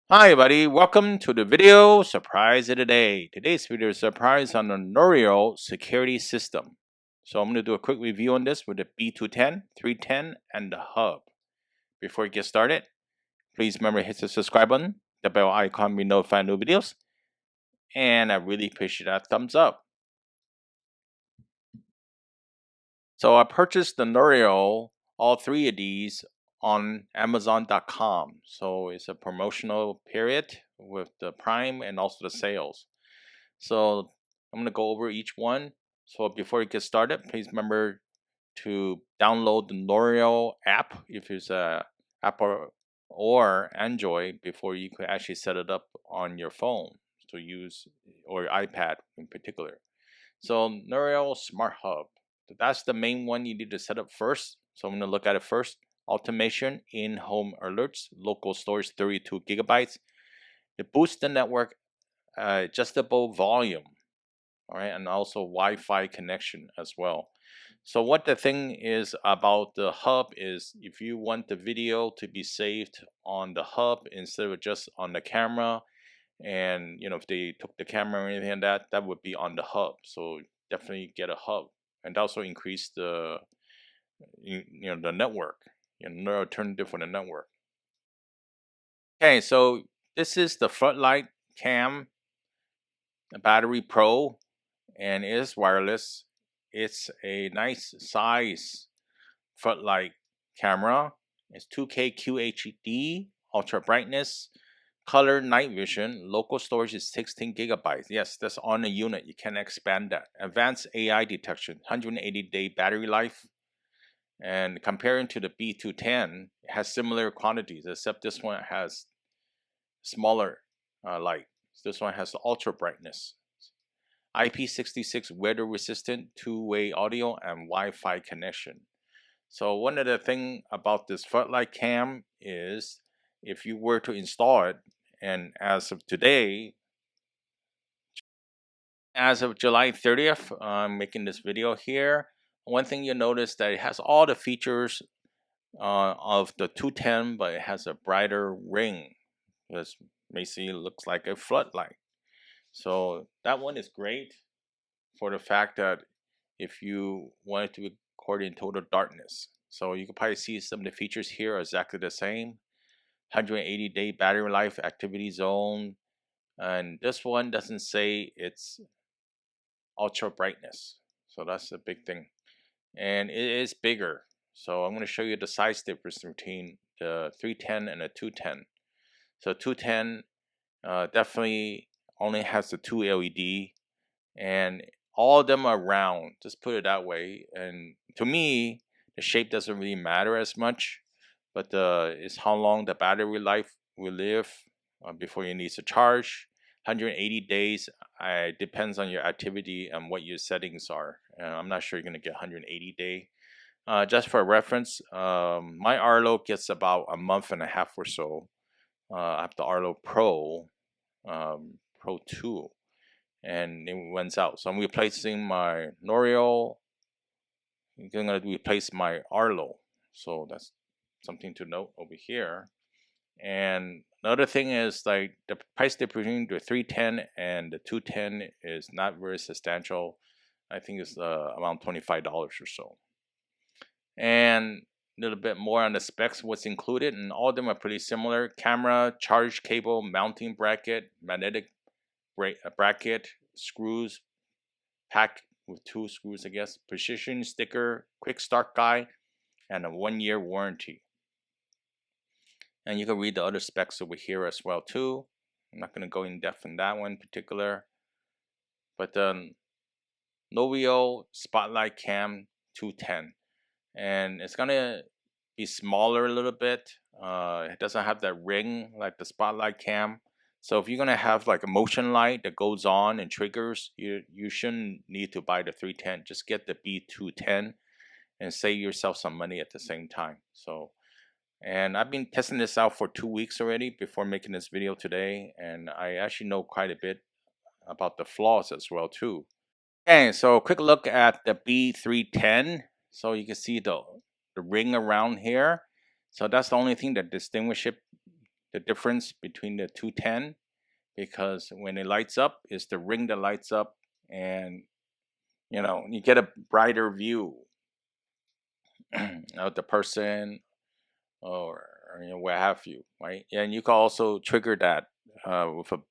Hi everybody, welcome to the video surprise of the day. Today's video is surprise on the Noorio security system. So I'm going to do a quick review on this with the B210, 310, and the hub. Before we get started, please remember to hit the subscribe button, the bell icon to be notified of new videos, and I really appreciate that thumbs up. So I purchased the Noorio, all three of these, on Amazon.com. So it's a promotional period with the Prime and also the sales. So I'm going to go over each one. So before we get started, please remember to download the Noorio app if it's a Apple or Android before you could actually set it up on your phone to use, or your iPad in particular. So Noorio Smart Hub, that's the main one you need to set up first. So I'm going to look at it first. Automation, in-home alerts, local storage 32 gigabytes. It boosts the network adjustable volume, all right, and also Wi-Fi connection as well. So what the thing is about the hub is, if you want the video to be saved on the hub instead of just on the camera, and if they took the camera or anything like that, that would be on the hub. So definitely get a hub, and also increase the the network, alternative for the network. Okay, so this is the floodlight cam, the battery pro, and it is wireless. It's a nice size floodlight camera. It's 2K QHD, ultra brightness, color night vision. Local storage is 16 gigabytes. Yes, that's on the unit. You can expand that. Advanced AI detection, 180-day battery life. And comparing to the B210, it has similar quantities, except this one has smaller light. This one has ultra brightness. IP66 weather resistant, two-way audio, and Wi-Fi connection. So one of the thing about this floodlight cam is, if you were to install it, and as of today, as of July 30th, I'm making this video here. One thing you'll notice that it has all the features of the 210, but it has a brighter ring. This basically looks like a floodlight. So that one is great for the fact that if you wanted to record in total darkness. So you can probably see some of the features here are exactly the same. 180-day battery life, activity zone, and this one doesn't say it's ultra brightness. So that's a big thing. And it is bigger. So I'm going to show you the size difference between the 310 and the 210. So 210 definitely only has the 2 LED, and all of them are round, just put it that way. And to me, the shape doesn't really matter as much, but it's how long the battery life will live before you need to charge. 180 days depends on your activity and what your settings are. I'm not sure you're going to get 180 day. Just for reference, my Arlo gets about a month and a half or so. I have the Arlo Pro, Pro 2, and it runs out. So I'm replacing my Noorio. I'm going to replace my Arlo. So that's something to note over here. And another thing is, like, the price difference between the 310 and the 210 is not very substantial. I think it's around $25 or so. And a little bit more on the specs, what's included, and all of them are pretty similar. Camera, charge cable, mounting bracket, magnetic bracket, screws, pack with 2 screws, I guess, precision sticker, quick start guide, and a 1-year warranty. And you can read the other specs over here as well too. I'm not going to go in depth on that one in particular. But the Noorio Spotlight Cam 210, and it's going to be smaller a little bit. It doesn't have that ring like the Spotlight Cam. So if you're going to have like a motion light that goes on and triggers, you shouldn't need to buy the 310. Just get the B210 and save yourself some money at the same time. So, and I've been testing this out for 2 weeks already before making this video today, and I actually know quite a bit about the flaws as well too. Okay, so a quick look at the B310. So you can see the ring around here. So that's the only thing that the difference between the 210, because when it lights up, it's the ring that lights up, and you get a brighter view of the person, or what have you, right? And you can also trigger that with a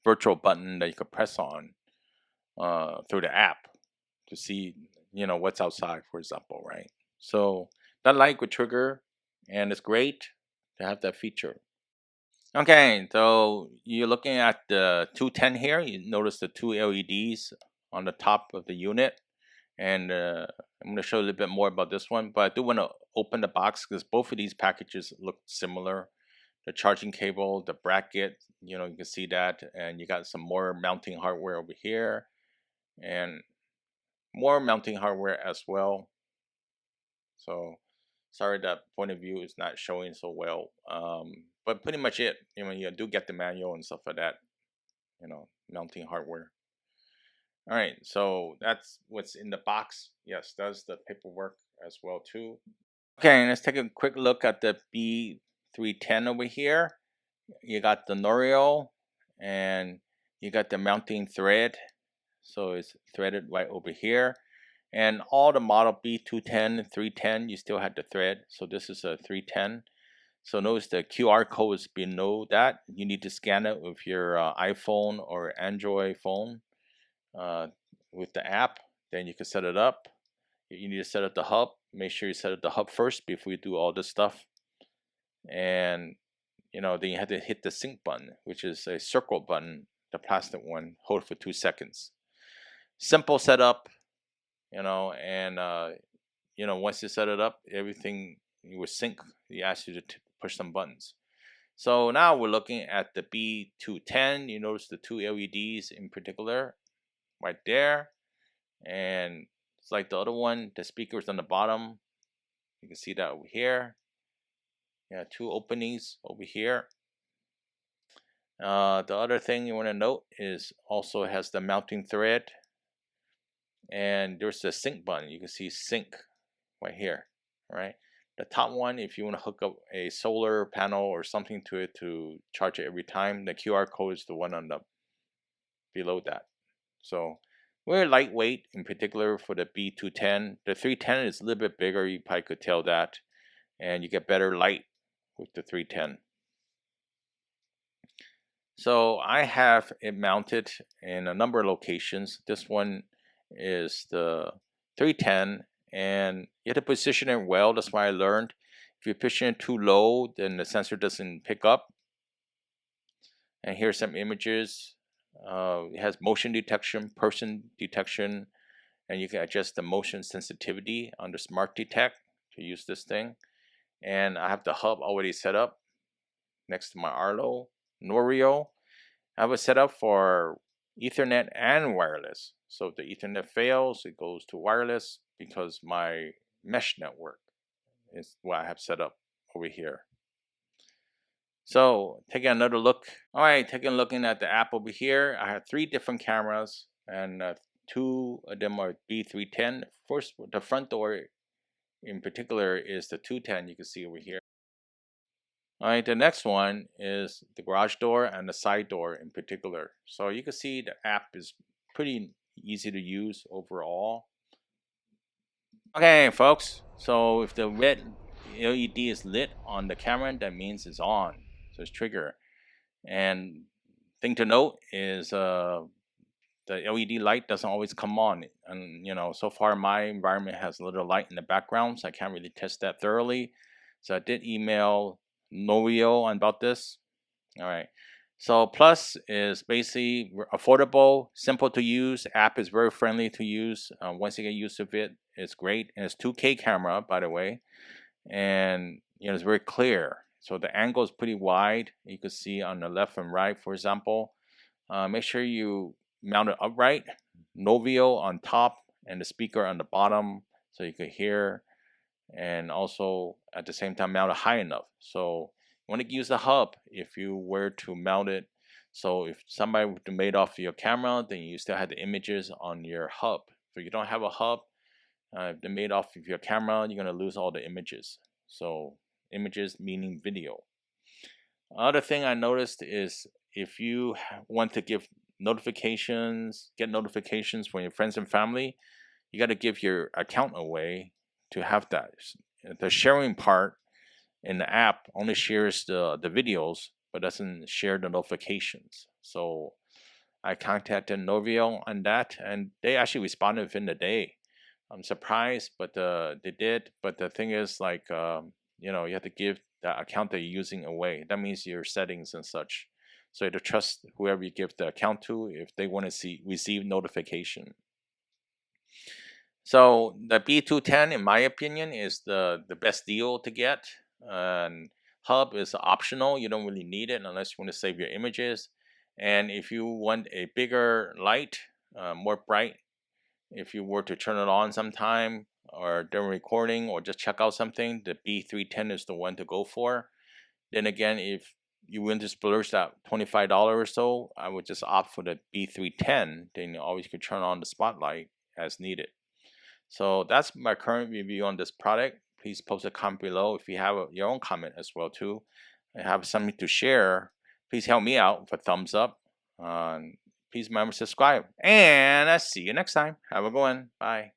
virtual button that you could press on through the app to see what's outside, for example, right? So that light would trigger, and it's great to have that feature. Okay, so you're looking at the 210 here. You notice the two LEDs on the top of the unit, and I'm going to show you a little bit more about this one, but I do want to open the box because both of these packages look similar. The charging cable, the bracket, you can see that, and you got some more mounting hardware over here, and more mounting hardware as well. So sorry that point of view is not showing so well, but pretty much it. You do get the manual and stuff like that, mounting hardware. All right, so that's what's in the box. Yes, does the paperwork as well too. Okay, let's take a quick look at the B310 over here. You got the Noorio, and you got the mounting thread, so it's threaded right over here. And all the model B210 and 310, you still had the thread. So this is a 310. So notice the QR code is below that. You need to scan it with your iPhone or Android phone with the app. Then you can set it up. You need to set up the hub. Make sure you set up the hub first before you do all this stuff. And then you have to hit the sync button, which is a circle button, the plastic one. Hold it for 2 seconds. Simple setup. And once you set it up, everything you will sync. He asks you to push some buttons. So now we're looking at the B210. You notice the two LEDs in particular right there, and it's like the other one, the speakers on the bottom. You can see that over here. Yeah, two openings over here. The other thing you want to note is also it has the mounting thread, and there's the sync button. You can see sync right here. All right, the top one, if you want to hook up a solar panel or something to it to charge it every time, the QR code is the one on the below that. So we're lightweight, in particular for the B210. The 310 is a little bit bigger, you probably could tell that, and you get better light with the 310. So I have it mounted in a number of locations. This one is the 310, and you have to position it well. That's why I learned if you position it too low, then the sensor doesn't pick up. And here's some images. It has motion detection, person detection, and you can adjust the motion sensitivity on the Smart Detect to use this thing. And I have the hub already set up next to my Arlo Noorio. I have it set up for Ethernet and wireless. So if the Ethernet fails, it goes to wireless because my mesh network is what I have set up over here. So taking another look. All right, looking at the app over here. I have 3 different cameras, and 2 of them are B310. First, the front door in particular is the 210 you can see over here. All right, the next one is the garage door and the side door in particular. So you can see the app is pretty easy to use overall. Okay, folks, so if the red LED is lit on the camera, that means it's on. So it's trigger. And thing to note is the LED light doesn't always come on. And so far my environment has a little light in the background, so I can't really test that thoroughly. So I did email Noorio about this. All right. So Plus is basically affordable, simple to use. App is very friendly to use. Once you get used to it, it's great. And it's 2K camera, by the way, and it's very clear. So the angle is pretty wide. You can see on the left and right, for example. Make sure you mount it upright, Noorio on top, and the speaker on the bottom, so you can hear. And also at the same time mount it high enough. So you want to use the hub if you were to mount it. So if somebody would have made off your camera, then you still have the images on your hub. If you don't have a hub, if they made off of your camera, you're going to lose all the images. So images meaning video. Other thing I noticed is if you want to give notifications, get notifications from your friends and family, you got to give your account away to have that. The sharing part in the app only shares the videos, but doesn't share the notifications. So I contacted Novio on that, and they actually responded within the day. I'm surprised, but they did. But the thing is, like, you have to give the account that you're using away. That means your settings and such. So you have to trust whoever you give the account to if they want to receive notification. So the B210, in my opinion, is the best deal to get. And Hub is optional. You don't really need it unless you want to save your images. And if you want a bigger light, more bright, if you were to turn it on sometime or during recording or just check out something, the B310 is the one to go for. Then again, if you want to splurge that $25 or so, I would just opt for the B310. Then you always could turn on the spotlight as needed. So that's my current review on this product. Please post a comment below if you have your own comment as well too, and have something to share. Please help me out with a thumbs up. Please remember to subscribe, and I'll see you next time. Have a good one. Bye.